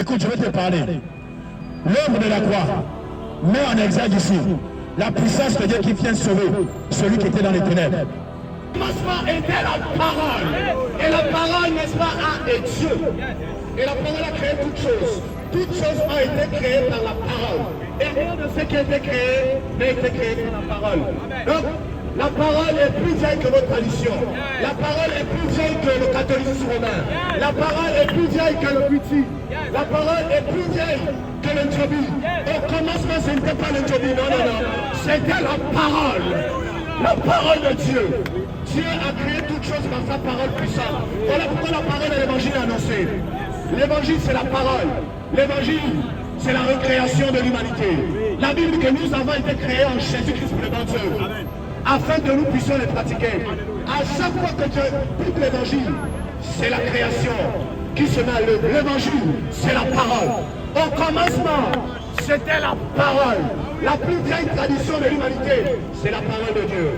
Écoute, je vais te parler. L'œuvre de la croix met en exergue ici la puissance de Dieu qui vient sauver celui qui était dans les ténèbres. Le commencement était la parole. Et la parole, n'est-ce pas, a et Dieu. Et la parole a créé toutes choses. Toutes choses ont été créées par la parole. Et rien de ce qui a été créé n'a été créé par la parole. Donc, la parole est plus vieille que votre tradition. La parole est plus vieille que le catholicisme romain. La parole est plus vieille que le buti. La parole est plus vieille que l'entropie. Au commencement, ce n'était pas l'entropie, non, non, non. C'était la parole. La parole de Dieu. Dieu a créé toutes choses par sa parole puissante. Voilà pourquoi la parole de l'évangile est annoncée. L'évangile, c'est la parole. L'évangile, c'est la recréation de l'humanité. La Bible que nous avons été créée en Jésus-Christ pour les bonnes œuvres, afin que nous puissions les pratiquer. À chaque fois que Dieu pique l'évangile, c'est la création qui se met à l'œuvre. L'évangile, c'est la parole. Au commencement, c'était la parole. La plus vieille tradition de l'humanité, c'est la parole de Dieu.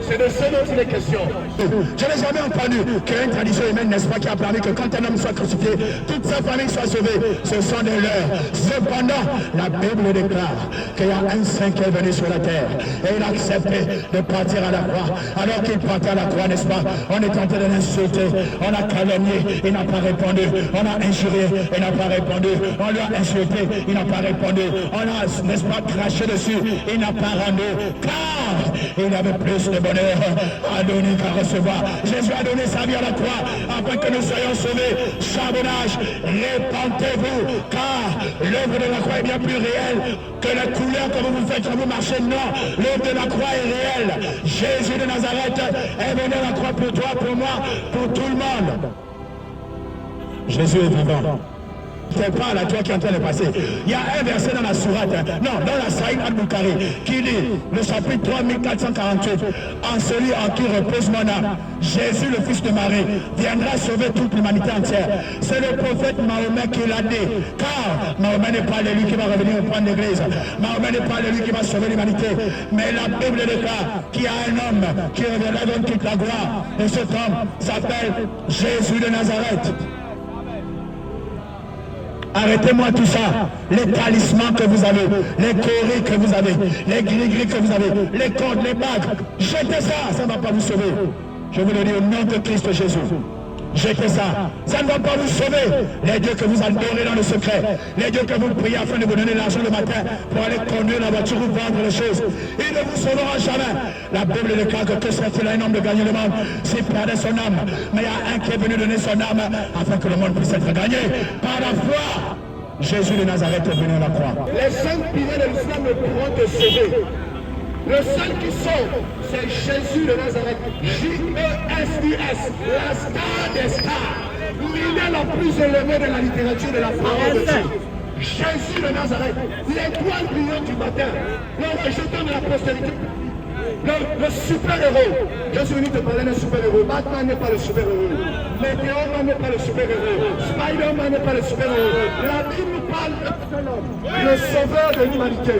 C'est de ce dont il est question. Je n'ai jamais entendu qu'une tradition humaine, n'est-ce pas, qui a permis que quand un homme soit crucifié, toute sa famille soit sauvée. Ce sont des leurs. Cependant, la Bible déclare qu'il y a un saint qui est venu sur la terre et il a accepté de partir à la croix. Alors qu'il partait à la croix, n'est-ce pas, on est tenté de l'insulter, on a calomnié, il n'a pas répondu, on a injurié, il n'a pas répondu, on lui a insulté, il n'a pas répondu, on a, n'est-ce pas, craché dessus, il n'a pas rendu, car il avait plus de bonheur à donner qu'à recevoir. Jésus a donné sa vie à la croix afin que nous soyons sauvés. Charbonnage, répentez-vous, car l'œuvre de la croix est bien plus réelle que la couleur que vous vous faites quand vous marchez. Non, l'œuvre de la croix est réelle. Jésus de Nazareth est venu à la croix pour toi, pour moi, pour tout le monde. Jésus est vivant. C'est pas la toi qui est en train de passer. Il y a un verset dans la sourate, non, dans la Saïd al-Bukhari, qui dit, le chapitre 3448, en celui en qui repose mon âme, Jésus, le fils de Marie, viendra sauver toute l'humanité entière. C'est le prophète Mahomet qui l'a dit, car Mahomet n'est pas l'élu qui va revenir prendre l'église. Mahomet n'est pas l'élu qui va sauver l'humanité. Mais la Bible déclare qu'il y a un homme qui reviendra donner toute la gloire. Et cet homme s'appelle Jésus de Nazareth. Arrêtez-moi tout ça, les talismans que vous avez, les corées que vous avez, les gris-gris que vous avez, les cordes, les bagues, jetez ça, ça ne va pas vous sauver. Je vous le dis au nom de Christ Jésus. Jetez ça, ça ne va pas vous sauver. Les dieux que vous adorez dans le secret, les dieux que vous priez afin de vous donner l'argent le matin pour aller conduire la voiture ou vendre les choses, ils ne vous sauveront jamais. La Bible déclare que serait-il un homme de gagner le monde s'il perdait son âme. Mais il y a un qui est venu donner son âme afin que le monde puisse être gagné par la foi. Jésus de Nazareth est venu à la croix. Les cinq piliers de l'islam ne pourront te sauver. Le seul qui sauve, c'est Jésus de Nazareth. J-E-S-U-S, la star des stars. Il est le plus élevé de la littérature de la parole de Dieu. Jésus de Nazareth, l'étoile brillante du matin, le rejeton de la postérité. Le super-héros. Je suis venu te parler d'un super-héros. Batman n'est pas le super-héros. Météorman n'est pas le super-héros. Spider-Man n'est pas le super-héros. La Bible nous parle de l'homme, le sauveur de l'humanité.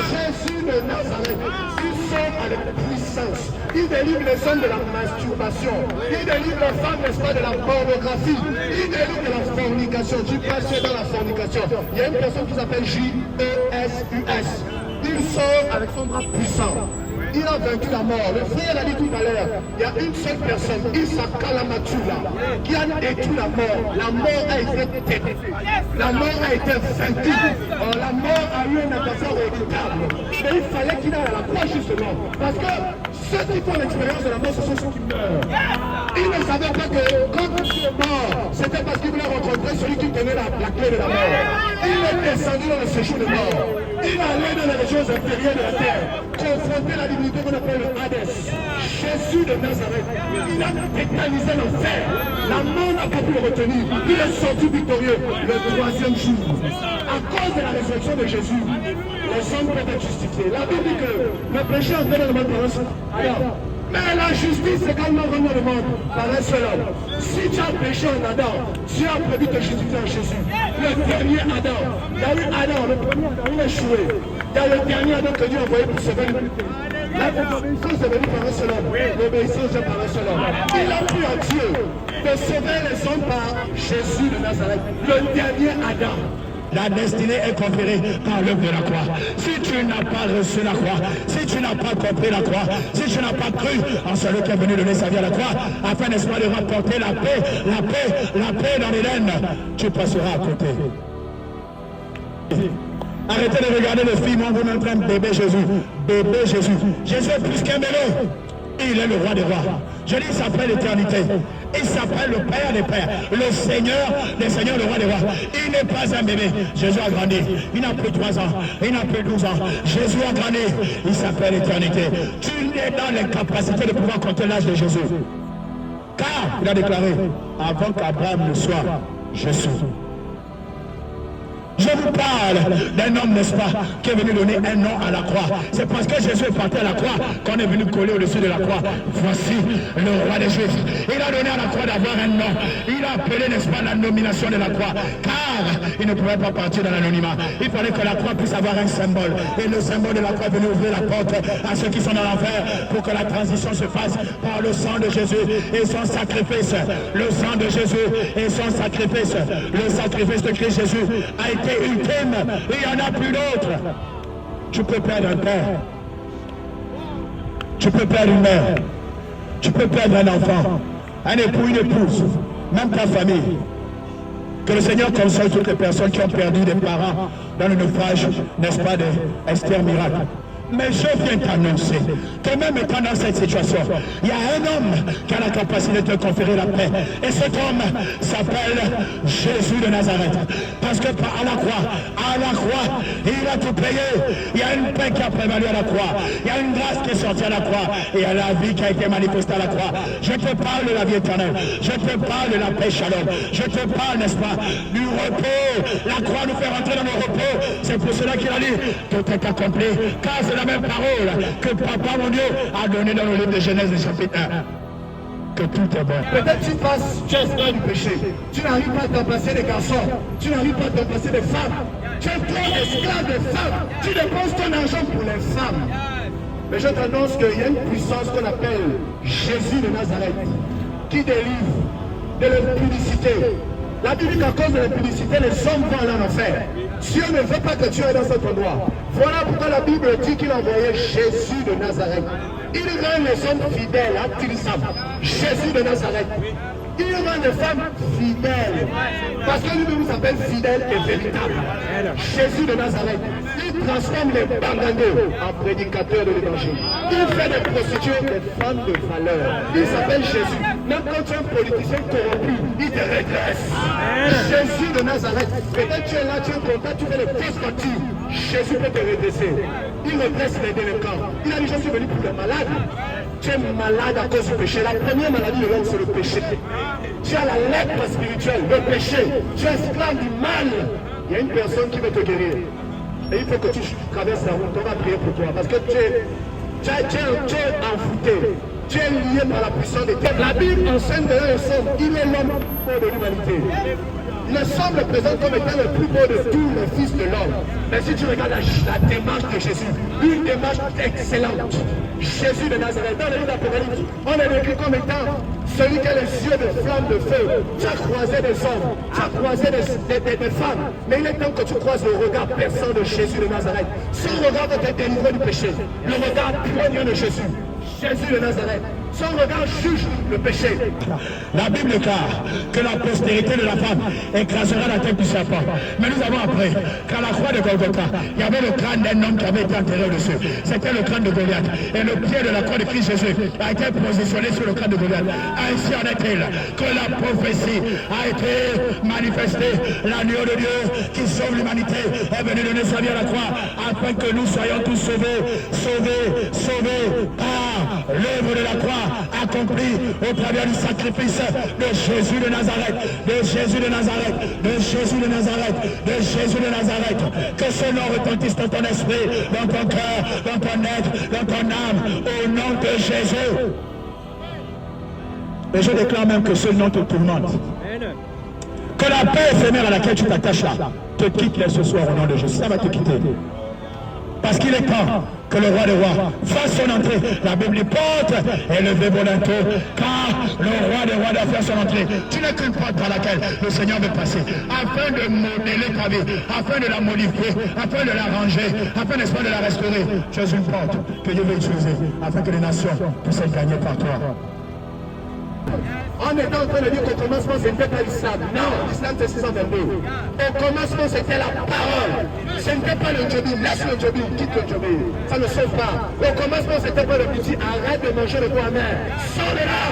Jésus de Nazareth. Il sauve avec puissance. Il délivre les hommes de la masturbation. Il délivre les femmes, n'est-ce pas, de la pornographie. Il délivre de la fornication. Du passé dans la fornication. Il y a une personne qui s'appelle J-E-S-U-S. Il sort avec son bras puissant. Il a vaincu la mort. Le frère l'a dit tout à l'heure. Il y a une seule personne, Issa Kalamatula, qui a détruit la mort. La mort a été détruite. La mort a été vaincue. La mort a eu un adversaire redoutable. Mais il fallait qu'il aille à la croix justement. Parce que ceux qui font l'expérience de la mort, ce sont ceux qui meurent. Ils ne savaient pas que quand il est mort, c'était parce qu'il voulait rencontrer celui qui tenait la clé de la mort. Il est descendu dans le séjour de mort. Il allait dans les régions inférieures de la terre, confronter la divinité qu'on appelle le Hadès. Jésus de Nazareth, il a tétanisé l'enfer. La mort n'a pas pu le retenir. Il est sorti victorieux le troisième jour. À cause de la résurrection de Jésus, les hommes peuvent être justifiés. La Bible dit que le péché entraîne le monde par un seul. Alors, mais la justice également remet le monde par un seul homme. Si tu as péché en Adam, Dieu a prévu te justifier en Jésus. Le dernier Adam, il y a eu Adam, le premier Adam, il a échoué. Il y a le dernier Adam que Dieu a envoyé pour sauver l'humanité. L'obéissance est venue par un seul homme. L'obéissance est par un seul homme. Il a pris en Dieu de sauver les hommes par Jésus de Nazareth, le dernier Adam. La destinée est conférée par l'œuvre de la croix. Si tu n'as pas reçu la croix, si tu n'as pas compris la croix, si tu n'as pas cru en celui qui est venu donner sa vie à la croix, afin n'est-ce pas de rapporter la paix dans l'Éden, tu passeras à côté. Arrêtez de regarder le film, on vous montre un bébé Jésus. Bébé Jésus. Jésus est plus qu'un bébé. Il est le roi des rois. Je dis, il s'appelle l'éternité. Il s'appelle le Père des pères. Le Seigneur des seigneurs, le roi des rois. Il n'est pas un bébé. Jésus a grandi. Il n'a plus 3 ans. Il n'a plus 12 ans. Jésus a grandi. Il s'appelle l'éternité. Tu n'es dans l'incapacité de pouvoir compter l'âge de Jésus. Car, il a déclaré, avant qu'Abraham ne soit, je suis. Je vous parle d'un homme, n'est-ce pas, qui est venu donner un nom à la croix. C'est parce que Jésus est parti à la croix qu'on est venu coller au-dessus de la croix. Voici le roi des Juifs. Il a donné à la croix d'avoir un nom. Il a appelé, n'est-ce pas, la nomination de la croix. Car il ne pouvait pas partir dans l'anonymat. Il fallait que la croix puisse avoir un symbole. Et le symbole de la croix est venu ouvrir la porte à ceux qui sont dans l'enfer pour que la transition se fasse par le sang de Jésus et son sacrifice. Le sang de Jésus et son sacrifice. Le sacrifice de Christ Jésus a été ultime, il n'y en a plus d'autres. Tu peux perdre un père, tu peux perdre une mère, tu peux perdre un enfant, un époux, une épouse, même ta famille. Que le Seigneur console toutes les personnes qui ont perdu des parents dans le naufrage, n'est-ce pas, d'Esther Miracle. Mais je viens t'annoncer que même étant dans cette situation, il y a un homme qui a la capacité de te conférer la paix. Et cet homme s'appelle Jésus de Nazareth. Parce que à la croix, il a tout payé. Il y a une paix qui a prévalu à la croix. Il y a une grâce qui est sortie à la croix. Et il y a la vie qui a été manifestée à la croix. Je te parle de la vie éternelle. Je te parle de la paix shalom. Je te parle, n'est-ce pas, du repos. La croix nous fait rentrer dans le repos. C'est pour cela qu'il a dit, tout est accompli. Car c'est la même parole que Papa, mon Dieu, a donné dans le livre de Genèse, chapitre 1. Que tout est bon. Peut-être tu passes, tu es esclave du péché. Tu n'arrives pas à t'embrasser des garçons. Tu n'arrives pas à t'embrasser des femmes. Tu es trop esclave des femmes. Tu dépenses ton argent pour les femmes. Mais je t'annonce qu'il y a une puissance qu'on appelle Jésus de Nazareth qui délivre de l'impudicité. La Bible dit qu'à cause de l'impudicité, les hommes vont aller en enfer. Dieu ne veut pas que tu ailles dans cet endroit. Voilà pourquoi la Bible dit qu'il a envoyé Jésus de Nazareth. Il rend les hommes fidèles à Tirisam. Jésus de Nazareth. Il rend les femmes fidèles. Parce que lui-même s'appelle fidèle et véritable. Jésus de Nazareth. Il transforme les bandangos en prédicateurs de l'évangile. Il fait des prostituées des femmes de valeur. Il s'appelle Jésus. Même quand tu es un politicien corrompu, il te redresse. Jésus de Nazareth. Peut-être tu es là, tu es content, tu fais des fausses factures. Jésus peut te redresser. Il redresse les délinquants. Il a dit, je suis venu pour les malades. Tu es malade à cause du péché. La première maladie de l'homme, c'est le péché. Tu as la lèpre spirituelle, le péché. Tu es esclave du mal. Il y a une personne qui veut te guérir. Et il faut que tu traverses la route. On va prier pour toi. Parce que tu es envoûté. Tu es lié par la puissance des ténèbres. La Bible enseigne de un somme. Il est l'homme le plus beau de l'humanité. Le somme le présente comme étant le plus beau de tous les fils de l'homme. Mais si tu regardes la démarche de Jésus, une démarche excellente. Jésus de Nazareth, dans le livre d'Apocalypse, on est décrit comme étant celui qui a les yeux de flammes de feu. Tu as croisé des hommes, tu as croisé des femmes. Mais il est temps que tu croises le regard perçant de Jésus de Nazareth. Son regard va te délivrer du péché. Le regard poignant de Jésus. Jésus de Nazareth. Son regard juge le péché. La Bible déclare que la postérité de la femme écrasera la tête du serpent. Mais nous avons appris qu'à la croix de Golgotha, il y avait le crâne d'un homme qui avait été enterré au-dessus. C'était le crâne de Goliath. Et le pied de la croix de Christ Jésus a été positionné sur le crâne de Goliath. Ainsi en est-il que la prophétie a été manifestée. L'agneau de Dieu qui sauve l'humanité est venu donner sa vie à la croix afin que nous soyons tous sauvés par l'œuvre de la croix accompli au travers du sacrifice de Jésus de Nazareth, de Jésus de Nazareth, de Jésus de Nazareth, de Jésus de Nazareth. Que ce nom retentisse dans ton esprit, dans ton cœur, dans ton être, dans ton âme, au nom de Jésus. Et je déclare même que ce nom te tourmente. Que la paix éphémère à laquelle tu t'attaches là te quitte ce soir au nom de Jésus. Ça va te quitter. Parce qu'il est temps que le roi des rois fasse son entrée. La Bible dit porte est levée bientôt, car le roi des rois doit faire son entrée. Tu n'es qu'une porte par laquelle le Seigneur veut passer, afin de modeler ta vie, afin de la modifier, afin de la ranger, afin n'est-ce pas de la restaurer. Tu es une porte que Dieu veut utiliser, afin que les nations puissent être gagnées par toi. On était en train de dire qu'au commencement, ce n'était pas l'islam. Non, l'islam c'est 622. Au commencement, c'était la parole. Ce n'était pas le djobin. Laisse le djobin, quitte le djobin. Ça ne sauve pas. Au commencement, c'était pas le petit. Arrête de manger le bois amer. Sors de là.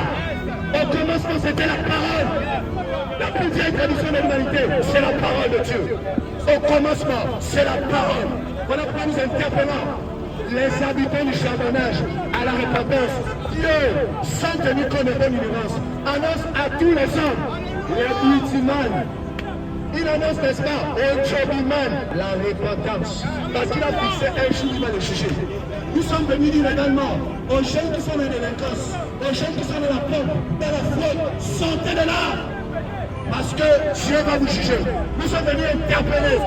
Au commencement, c'était la parole. La plus vieille tradition de l'humanité, c'est la parole de Dieu. Au commencement, c'est la parole. Voilà pourquoi nous interpellons les habitants du charbonnage à la repentance. Dieu, sans tenir compte de bonne ignorance, annonce à tous les hommes, les multimans, il annonce, n'est-ce pas, au Jobiman, la repentance. Parce qu'il a fixé un jour, il va le juger. Nous sommes venus dire également aux jeunes qui sont dans la délinquance, aux jeunes qui sont dans la pompe, dans la fraude, sortez de là. Parce que Dieu va vous juger. Nous sommes venus interpeller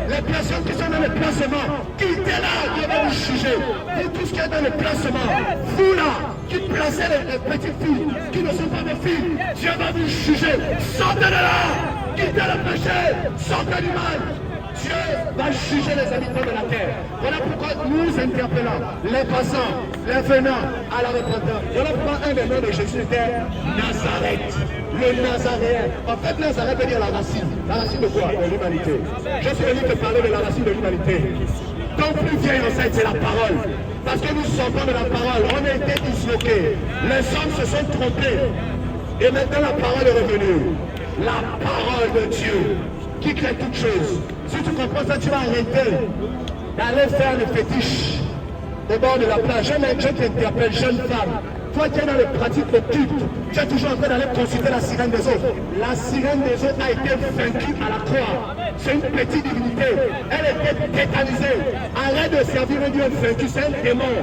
les personnes qui sont dans le placement, quittez là, Dieu va vous juger. Vous tous qui êtes dans le placement, vous là, qui placez les petites filles, qui ne sont pas des filles, Dieu va vous juger. Sortez de là, quittez le péché, sortez du mal. Dieu va juger les habitants de la terre. Voilà pourquoi nous interpellons les passants, les venants à la repentance. Voilà pourquoi un des noms de Jésus était Nazareth, le Nazaréen. En fait, Nazareth veut dire la racine. La racine de quoi? De l'humanité. Je suis venu te parler de la racine de l'humanité. Ton plus vieil ancêtre, c'est la parole. Parce que nous sortons de la parole, on a été disloqués. Les hommes se sont trompés. Et maintenant la parole est revenue. La parole de Dieu qui crée toutes choses. Si tu comprends ça, tu vas arrêter d'aller faire le fétiche au bord de la plage. Je t'interpelle, jeune femme. Toi qui es dans les pratiques occultes, tu es toujours en train d'aller consulter la sirène des eaux. La sirène des eaux a été vaincue à la croix. C'est une petite divinité. Elle était tétanisée. Arrête de servir un Dieu vaincu, c'est un démon.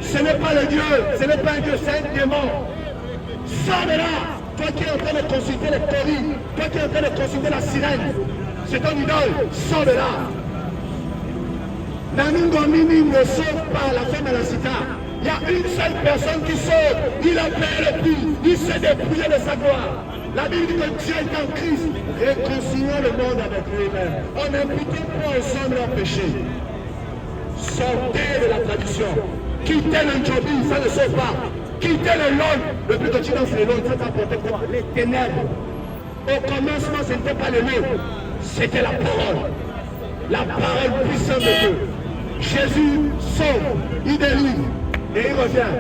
Ce n'est pas le Dieu, ce n'est pas un Dieu, c'est un démon. Sors de là. Toi qui es en train de consulter les coris, toi qui es en train de consulter la sirène, c'est ton idole, sors de là. Naningo Mini ne sauve pas la femme à la cita. Il y a une seule personne qui sauve, il a payé le prix, il s'est dépouillé de sa gloire. La Bible dit que Dieu est en Christ, réconciliant le monde avec lui-même. On n'imputait pas ensemble leurs péchés. Sortez de la tradition, quittez le Djobi, ça ne sauve pas. Quittez le long, le plus que tu danses le long, ça t'apporte quoi? Les ténèbres. Au commencement, ce n'était pas le long, c'était la parole. La parole puissante de Dieu. Jésus sauve, il délivre et il revient.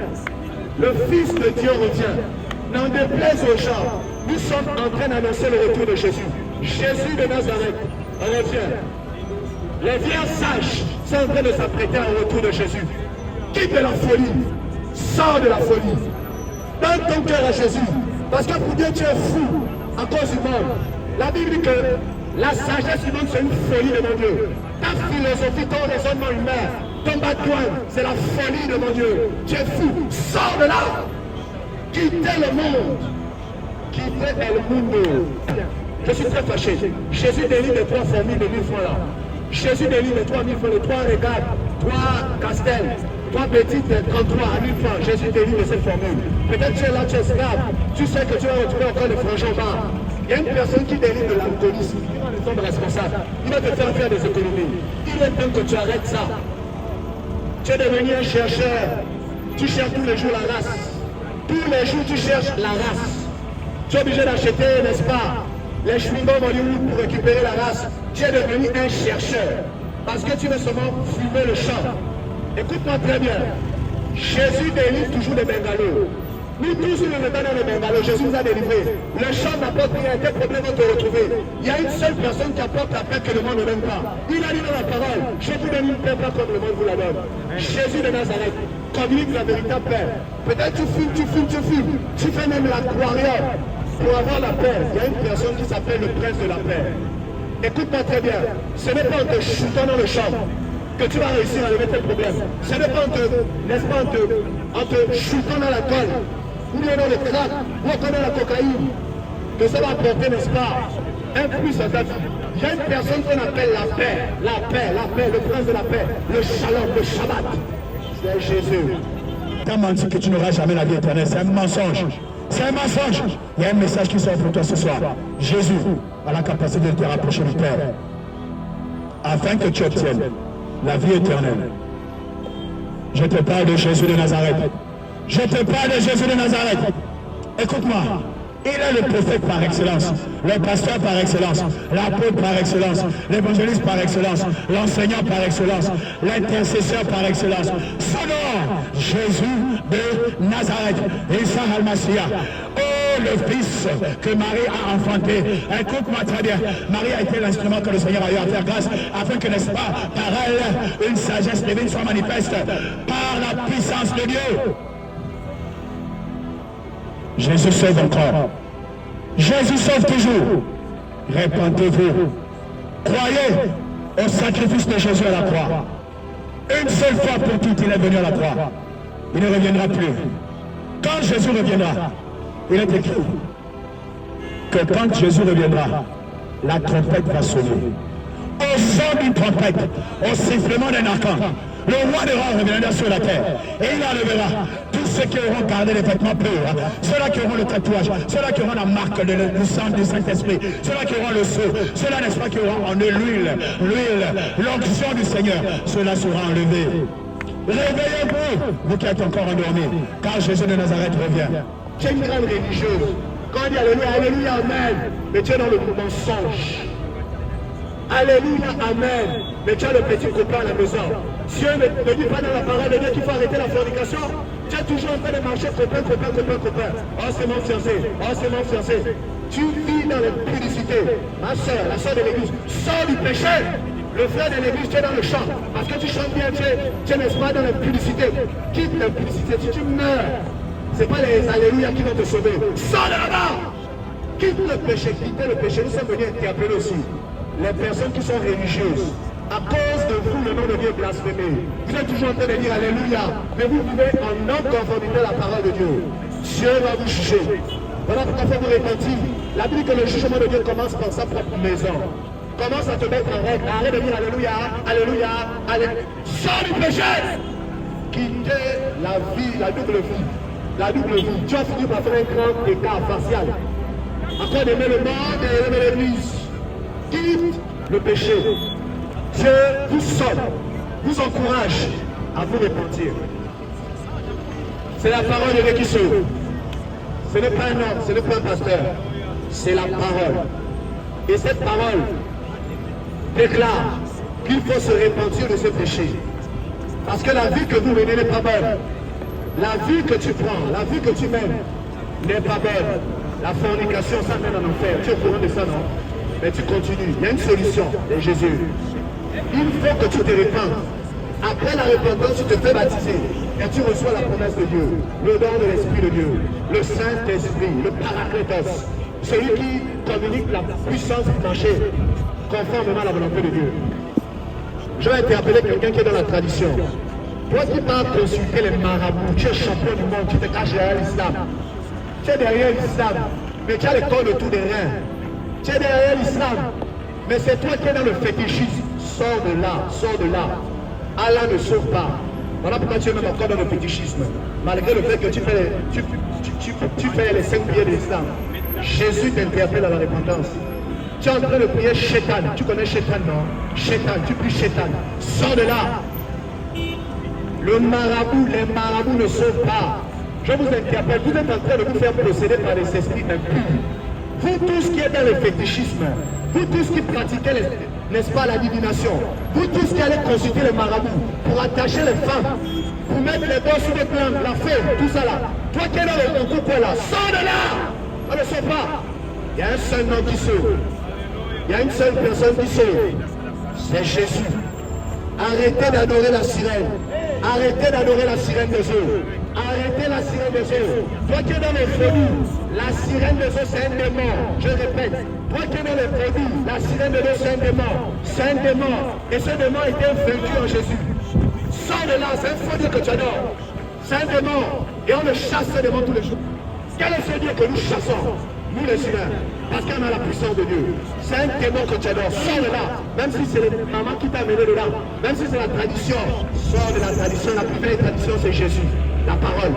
Le Fils de Dieu revient. N'en déplaise aux gens, nous sommes en train d'annoncer le retour de Jésus. Jésus de Nazareth revient. Les vieux sages sont en train de s'apprêter au retour de Jésus. Quitte de la folie. Sors de la folie. Donne ton cœur à Jésus. Parce que pour Dieu, tu es fou à cause du monde. La Bible dit que la sagesse humaine, c'est une folie de mon Dieu. Ta philosophie, ton raisonnement humain, ton background, c'est la folie de mon Dieu. Tu es fou. Sors de là. Quittez le monde. Quittez le monde. Je suis très fâché. Jésus délivre les 3 familles de 1000 francs là. Jésus délivre les 3000 francs, les 3 regards, 3 castels. 3 petites, 33 à 1000 francs, Jésus délivre cette formule. Peut-être tu es là, tu es esclave, tu sais que tu vas retrouver encore les francs en bas. Il y a une personne qui délivre de l'alcoolisme, qui va nous tomber responsable. Il va te faire des économies. Il est temps que tu arrêtes ça. Tu es devenu un chercheur. Tu cherches tous les jours la race. Tous les jours tu cherches la race. Tu es obligé d'acheter, n'est-ce pas, les chewing-gums Hollywood pour récupérer la race. Tu es devenu un chercheur. Parce que tu veux seulement fumer le champ. Écoute-moi très bien. Jésus délivre toujours les bengalos. Nous tous, nous ne dans les bengalos. Jésus nous a délivrés. Le champ n'apporte rien. Quel problème va te retrouver? Il y a une seule personne qui apporte la paix que le monde ne donne pas. Il a dit dans la parole, je vous donne une paix pas comme le monde vous la donne. Jésus de Nazareth communique la véritable paix. Peut-être tu fumes. Tu fais même l'aquarium pour avoir la paix. Il y a une personne qui s'appelle le prince de la paix. Écoute-moi très bien. Ce n'est pas en te chutant dans le champ que tu vas réussir à lever tes problèmes. Ce n'est pas en te shootant dans la colle, ou bien dans le crack, ou encore dans la cocaïne, que ça va apporter, n'est-ce pas, un plus à ta vie. Il y a une personne qu'on appelle la paix, le prince de la paix, le shalom, le Shabbat. C'est Jésus. T'as menti que tu n'auras jamais la vie éternelle. C'est un mensonge. C'est un mensonge. Il y a un message qui sort pour toi ce soir. Jésus a la capacité de te rapprocher du Père afin que tu obtiennes la vie éternelle. Je te parle de Jésus de Nazareth. Je te parle de Jésus de Nazareth. Écoute-moi. Il est le prophète par excellence, le pasteur par excellence, l'apôtre par excellence, l'évangéliste par excellence, l'enseignant par excellence, l'intercesseur par excellence. Son nom, Jésus de Nazareth, Issa al-Massia. Oh, le fils que Marie a enfanté. Écoute-moi très bien. Marie a été l'instrument que le Seigneur a eu à faire grâce afin que, n'est-ce pas, par elle, une sagesse divine soit manifeste par la puissance de Dieu. Jésus sauve encore. Jésus sauve toujours. Répentez-vous. Croyez au sacrifice de Jésus à la croix. Une seule fois pour toutes, il est venu à la croix. Il ne reviendra plus. Quand Jésus reviendra, il est écrit que quand Jésus reviendra, la trompette va sonner. Au son d'une trompette, au sifflement d'un archange, le roi des rois reviendra sur la terre et il enlèvera tous ceux qui auront gardé les vêtements purs, ceux-là qui auront le tatouage, ceux-là qui auront la marque du sang du Saint-Esprit, ceux-là qui auront le sceau, ceux-là, n'est-ce pas, qui auront en eux l'huile, l'onction du Seigneur, ceux-là seront enlevés. Réveillez-vous, vous qui êtes encore endormis, car Jésus de Nazareth revient. Tu es une grande religieuse. Quand on dit Alléluia, Alléluia, Amen, mais tu es dans le mensonge. Alléluia, Amen. Mais tu as le petit copain à la maison. Dieu ne dit pas dans la parole de Dieu qu'il faut arrêter la fornication. Tu es toujours en train de marcher copain. Oh, c'est mon fiancé. Oh, c'est mon fiancé. Tu vis dans l'impudicité. Ma soeur, la soeur de l'église, sors du péché. Le frère de l'église, tu es dans le champ. Parce que tu chantes bien, tu es n'est-ce pas dans l'impudicité. Quitte l'impudicité. Si tu meurs, ce n'est pas les Alléluia qui vont te sauver. Sors de là-bas. Quitte le péché, quittez le péché. Nous sommes venus interpeller aussi les personnes qui sont religieuses. À cause de vous, le nom de Dieu est blasphémé. Vous êtes toujours en train de dire Alléluia, mais vous vivez en non-conformité à la parole de Dieu. Dieu va vous juger. Voilà pourquoi il faut vous repentir. La Bible dit que le jugement de Dieu commence par sa propre maison. Commence à te mettre en règle. Arrête de dire Alléluia, Alléluia, Alléluia. Sors du péché. Quittez la vie, la double vie. La double vie. Tu as fini par faire un grand écart facial. Après d'aimer le monde et aimer l'église. Quitte le péché. Dieu vous sauve, vous encourage à vous repentir. C'est la parole de Dieu qui sauve. Ce n'est pas un homme, ce n'est pas un pasteur. C'est la parole. Et cette parole déclare qu'il faut se repentir de ce péché. Parce que la vie que vous menez n'est pas bonne. La vie que tu prends, la vie que tu mènes n'est pas bonne. La fornication, ça mène en enfer. Tu es au courant de ça, non? Mais tu continues. Il y a une solution, c'est Jésus. Il faut que tu te répandes. Après la repentance, tu te fais baptiser. Et tu reçois la promesse de Dieu, le don de l'Esprit de Dieu, le Saint-Esprit, le Paraclétos, celui qui communique la puissance du plancher conformément à la volonté de Dieu. Je vais interpeller quelqu'un qui est dans la tradition. Toi qui vas consulter les marabouts, tu es champion du monde, tu te caches derrière l'islam. Tu es derrière l'islam, mais tu as le corps de tout derrière. Tu es derrière l'islam, mais c'est toi qui es dans le fétichisme. Sors de là, sors de là. Allah ne sauve pas. Voilà pourquoi tu es même encore dans le fétichisme. Malgré le fait que tu fais les 5 pieds de l'islam. Jésus t'interpelle à la repentance. Tu es en train de prier Shaitan. Tu connais Shaitan, non? Shaitan, tu pries Shaitan. Sors de là. Le marabout, les marabouts ne sauvent pas. Je vous interpelle. Vous êtes en train de vous faire posséder par les esprits impurs. Vous tous qui êtes dans le fétichisme, vous tous qui pratiquez, n'est-ce pas, la divination, vous tous qui allez consulter les marabouts pour attacher les femmes, pour mettre les doigts sur les plans, la fée, tout ça là. Toi qui es dans le concours là, sors de là. On ne sait pas. Il y a un seul nom qui sauve. Il y a une seule personne qui sauve. C'est Jésus. Arrêtez d'adorer la sirène. Arrêtez d'adorer la sirène des eaux. Arrêtez la sirène des eaux. Toi qui es dans les produits, la sirène des eaux c'est un démon. Je répète. Toi qui es dans les produits, la sirène des eaux c'est un démon. C'est un démon. Et ce démon a été vaincu en Jésus. Sors de là, c'est un faux Dieu que tu adores. C'est un démon. Et on le chasse ce démon tous les jours. Quel est ce Dieu que nous chassons, nous les humains? Parce qu'on a la puissance de Dieu. C'est un démon que tu adores. Sors de là. Même si c'est la maman qui t'a amené de là. Même si c'est la tradition. Sors de la tradition. La plus belle tradition, c'est Jésus. La parole.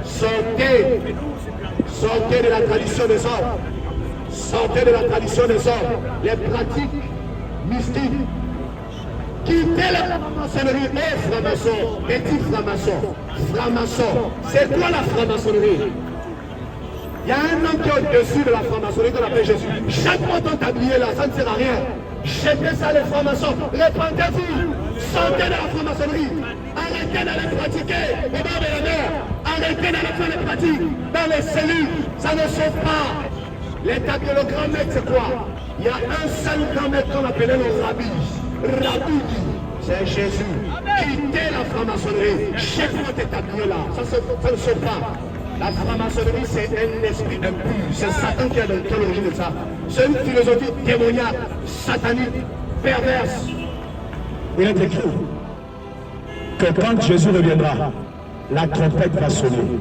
Sortez. Sortez de la tradition des hommes. Sortez de la tradition des hommes. Les pratiques mystiques. Quittez la franc-maçonnerie. Et franc-maçon. Petit franc-maçon. Franc-maçon. C'est quoi la franc-maçonnerie? Il y a un homme qui est au-dessus de la franc-maçonnerie qu'on appelle Jésus. Chaque fois qu'on t'habille là, ça ne sert à rien. Jetez ça les francs-maçons. Répandez-vous. Sortez de la franc-maçonnerie. Arrêtez d'aller pratiquer au bord de la mer. Arrêtez d'aller faire les pratiques dans les cellules. Ça ne sauve pas. L'état que le grand maître, c'est quoi? Il y a un seul grand maître qu'on appelait le rabbi. Rabbi, c'est Jésus. Quittez la franc-maçonnerie. Chaque fois que tu es habillé là, ça ne sauve pas. La franc-maçonnerie, c'est un esprit impur. C'est Satan qui est à l'origine de ça. C'est une philosophie démoniaque, satanique, perverse. Il est écrit que quand Jésus reviendra, la trompette va sonner.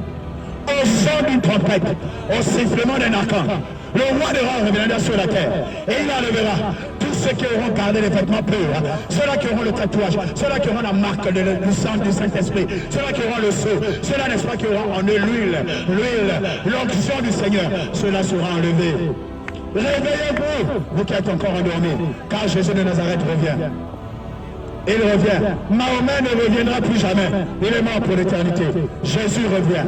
Au son d'une trompette, au sifflement d'un archange, le roi des rois reviendra sur la terre et il enlèvera tous ceux qui auront gardé les vêtements purs, ceux-là qui auront le tatouage, ceux-là qui auront la marque du sang du Saint-Esprit, ceux-là qui auront le sceau, ceux-là, n'est-ce pas, qui auront en eux l'huile, l'onction du Seigneur, ceux-là seront enlevés. Réveillez-vous, vous qui êtes encore endormis, car Jésus de Nazareth revient. Il revient. Mahomet ne reviendra plus jamais. Il est mort pour l'éternité. Jésus revient.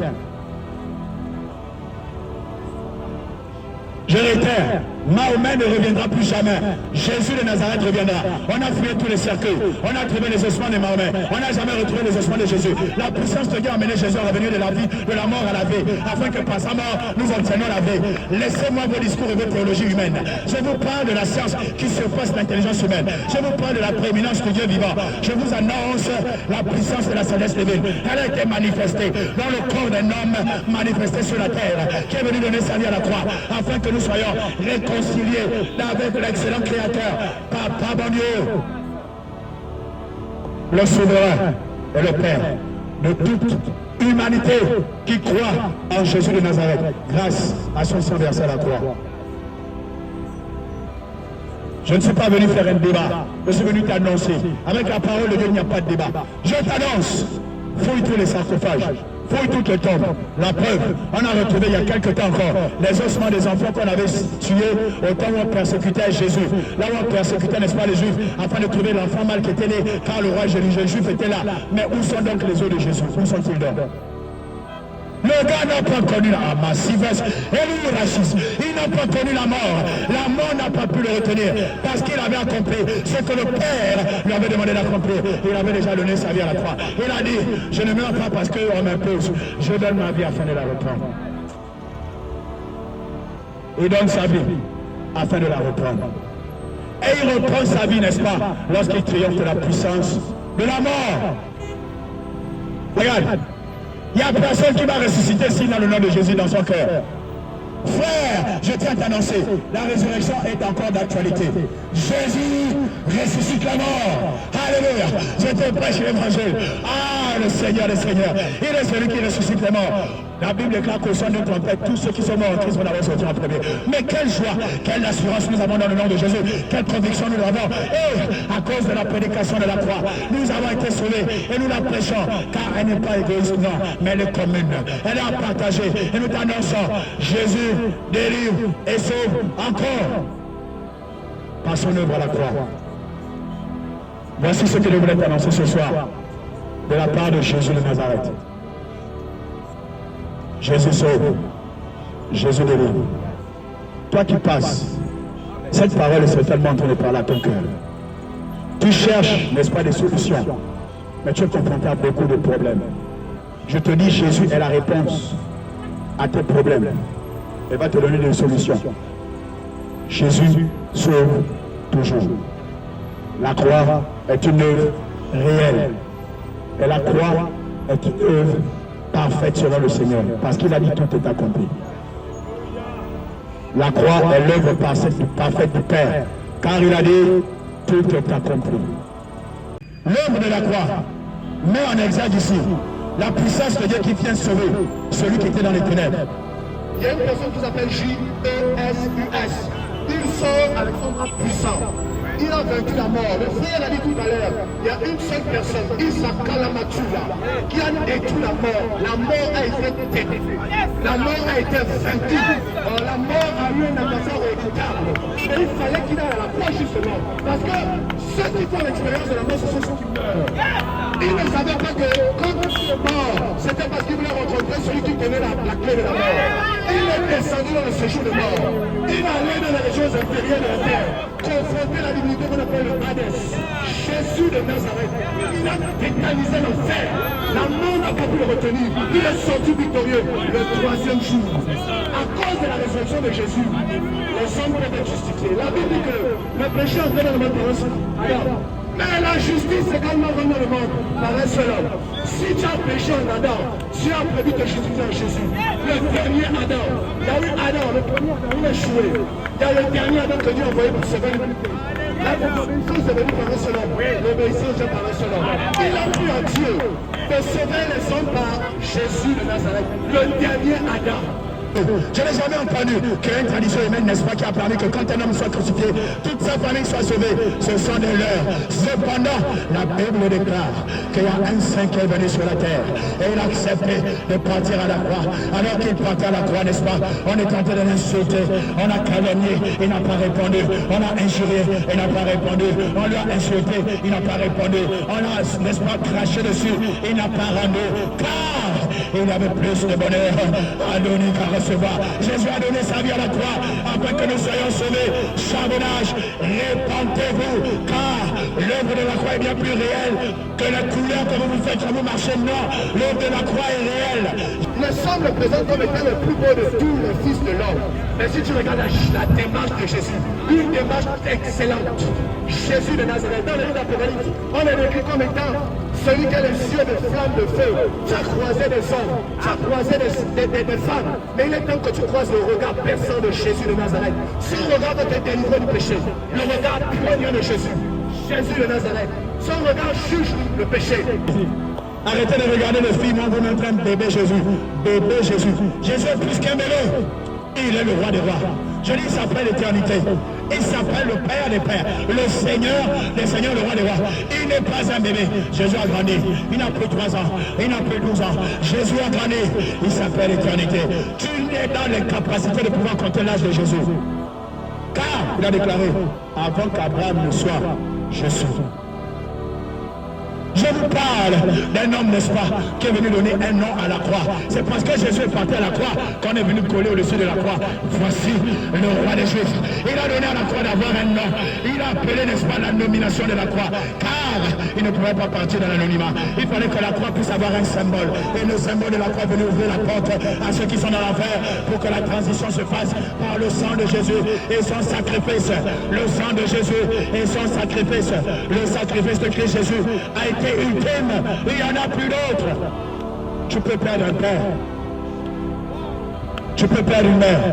Je réitère, Mahomet ne reviendra plus jamais. Jésus de Nazareth reviendra. On a fouillé tous les cercueils. On a trouvé les ossements de Mahomet. On n'a jamais retrouvé les ossements de Jésus. La puissance de Dieu a amené Jésus à revenir de la vie, de la mort à la vie, afin que par sa mort, nous obtenions la vie. Laissez-moi vos discours et vos théologies humaines. Je vous parle de la science qui surpasse l'intelligence humaine. Je vous parle de la prééminence de Dieu vivant. Je vous annonce la puissance de la sagesse divine. Elle a été manifestée dans le corps d'un homme manifesté sur la terre, qui est venu donner sa vie à la croix, afin que nous soyons réconciliés avec l'excellent Créateur, Papa bon Dieu, le souverain et le Père de toute humanité qui croit en Jésus de Nazareth, grâce à son sang versé à la croix. Je ne suis pas venu faire un débat, je suis venu t'annoncer. Avec la parole de Dieu, il n'y a pas de débat. Je t'annonce, fouille tous les sarcophages. Fouille toutes les tombes. La preuve, on a retrouvé il y a quelque temps encore les ossements des enfants qu'on avait tués au temps où on persécutait Jésus. Là où on persécutait, n'est-ce pas, les Juifs, afin de trouver l'enfant mal qui était né, car le roi juif était là. Mais où sont donc les os de Jésus? Où sont-ils donc? Le gars n'a pas connu la massivesse et le racisme. Il n'a pas connu la mort. La mort n'a pas pu le retenir parce qu'il avait accompli ce que le Père lui avait demandé d'accomplir. Il avait déjà donné sa vie à la croix. Il a dit, je ne meurs pas parce qu'on m'impose. Je donne ma vie afin de la reprendre. Il donne sa vie afin de la reprendre. Et il reprend sa vie, n'est-ce pas, lorsqu'il triomphe de la puissance de la mort. Regarde. Il n'y a personne qui va ressusciter s'il a le nom de Jésus dans son cœur. Frère, je tiens à t'annoncer, la résurrection est encore d'actualité. Jésus ressuscite la mort. Alléluia. Je te prêche l'évangile. Ah, le Seigneur, il est celui qui ressuscite les morts. La Bible déclare qu'au son d'une trompette, tous ceux qui sont morts en Christ vont avoir sorti en premier. Mais quelle joie, quelle assurance nous avons dans le nom de Jésus, quelle conviction nous avons. Et à cause de la prédication de la croix, nous avons été sauvés et nous la prêchons, car elle n'est pas égoïste, non, mais elle est commune. Elle est à partager et nous t'annonçons, Jésus délivre et sauve encore par son œuvre à la croix. Voici ce que je voulais t'annoncer ce soir de la part de Jésus de Nazareth. Jésus sauve, Jésus délivre. Toi qui passes, cette parole est certainement en train de parler à ton cœur. Tu cherches, n'est-ce pas, des solutions, mais tu es confronté à beaucoup de problèmes. Je te dis, Jésus est la réponse à tes problèmes. Il va te donner des solutions. Jésus sauve toujours. La croix est une œuvre réelle. Et la croix est une œuvre parfaite selon le Seigneur, parce qu'il a dit tout est accompli. La croix est l'œuvre parfaite du Père, car il a dit tout est accompli. L'œuvre de la croix met en exergue ici la puissance de Dieu qui vient sauver celui qui était dans les ténèbres. il y a une personne qui s'appelle J-E-S-U-S. Il sort avec son bras puissant. Il a vaincu la mort. Le frère a dit tout à l'heure, il y a une seule personne, Issa Kalamatula, qui a détruit la mort. La mort a été détruite. La mort a été vaincue. La mort a eu un adversaire redoutable. Et il fallait qu'il aille à la croix justement. Parce que ceux qui font l'expérience de la mort, ce sont ceux qui meurent. Il ne savait pas que quand il est mort, c'était parce qu'il voulait rencontrer celui qui tenait la clé de la mort. Il est descendu dans le séjour de mort. Il est allé dans les régions inférieures de la terre, confronter la divinité qu'on appelle le Hadès. Jésus de Nazareth, il a tétanisé l'enfer. La mort n'a pas pu le retenir. Il est sorti victorieux le troisième jour. À cause de la résurrection de Jésus, les hommes peuvent être justifiés. La Bible dit que le péché entré dans le monde par un seul. Alors, mais la justice également rentre dans le monde par un seul homme. Si tu as péché en Adam, tu as prévu te justifier en Jésus. Le dernier Adam, il y a eu Adam, le premier Adam, il a échoué. Il y a le dernier Adam que Dieu a envoyé pour sauver l'humanité. La désobéissance est venue par un seul homme. L'obéissance est par un seul homme. Il a pris en Dieu de sauver les hommes par Jésus de Nazareth, le dernier Adam. Je n'ai jamais entendu qu'il y ait une tradition humaine, n'est-ce pas, qui a permis que quand un homme soit crucifié, toute sa famille soit sauvée. Ce sont des leurs. Cependant, la Bible déclare qu'il y a un saint qui est venu sur la terre et il a accepté de partir à la croix. Alors qu'il partait à la croix, n'est-ce pas, on est tenté de l'insulter, on a calomnié, il n'a pas répondu, on a injurié, il n'a pas répondu, on lui a insulté, il n'a pas répondu, on a, n'est-ce pas, craché dessus, il n'a pas rendu, car il avait plus de bonheur à donner qu'à recevoir. Jésus a donné sa vie à la croix afin que nous soyons sauvés. Charbonnage, répentez-vous, car l'œuvre de la croix est bien plus réelle que la couleur que vous faites quand vous marchez. Non, l'œuvre de la croix est réelle. Le sang le présente comme étant le plus beau de tous les fils de l'homme. Mais si tu regardes la démarche de Jésus, une démarche excellente. Jésus de Nazareth, dans le livre d'Apocalypse, on est décrit comme étant celui qui a les yeux de flammes de feu. Tu as croisé des hommes, tu as croisé des femmes, mais il est temps que tu croises le regard perçant de Jésus de Nazareth. Son regard va te délivrer du péché. Le regard poignant de Jésus. Jésus de Nazareth. Son regard juge le péché. Arrêtez de regarder le film, on vous montre un bébé Jésus. Bébé Jésus. Jésus est plus qu'un bébé. Il est le roi des rois. Je dis, il s'appelle l'éternité. Il s'appelle le Père des Pères. Le Seigneur des Seigneurs, le roi des rois. Il n'est pas un bébé. Jésus a grandi. Il n'a plus 3 ans. Il n'a plus 12 ans. Jésus a grandi. Il s'appelle l'éternité. Tu n'es dans les capacités de pouvoir compter l'âge de Jésus. Car, il a déclaré, avant qu'Abraham ne soit, je suis. Je vous parle d'un homme, n'est-ce pas, qui est venu donner un nom à la croix. C'est parce que Jésus est parti à la croix qu'on est venu coller au-dessus de la croix. Voici le roi des Juifs. Il a donné à la croix d'avoir un nom. Il a appelé, n'est-ce pas, la nomination de la croix. Car il ne pouvait pas partir dans l'anonymat. Il fallait que la croix puisse avoir un symbole. Et le symbole de la croix est venu ouvrir la porte à ceux qui sont dans l'enfer pour que la transition se fasse par le sang de Jésus et son sacrifice. Le sang de Jésus et son sacrifice. Le sacrifice de Christ Jésus a été ultime, il n'y en a plus d'autres. Tu peux perdre un père, tu peux perdre une mère,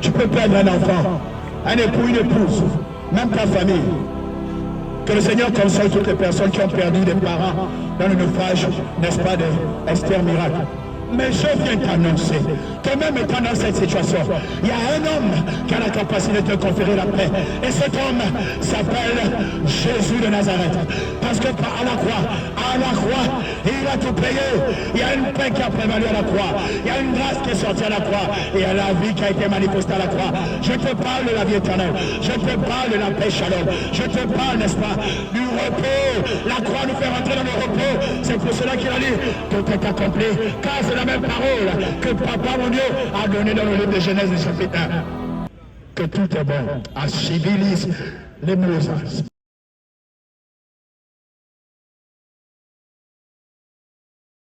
tu peux perdre un enfant, un époux, une épouse, même ta famille. Que le Seigneur console toutes les personnes qui ont perdu des parents dans le naufrage, n'est-ce pas, d'Esther Miracle. Mais je viens t'annoncer que même étant dans cette situation, il y a un homme qui a la capacité de te conférer la paix. Et cet homme s'appelle Jésus de Nazareth. Parce que à la croix, il a tout payé. Il y a une paix qui a prévalu à la croix. Il y a une grâce qui est sortie à la croix. Et il y a la vie qui a été manifestée à la croix. Je te parle de la vie éternelle. Je te parle de la paix shalom. Je te parle, n'est-ce pas, du repos. La croix nous fait rentrer dans le repos. C'est pour cela qu'il a dit, tout est accompli. Car c'est la même parole que Papa, mon Dieu, a donné dans le livre de Genèse, chapitre 1. Que tout est bon. À civilis les Moses.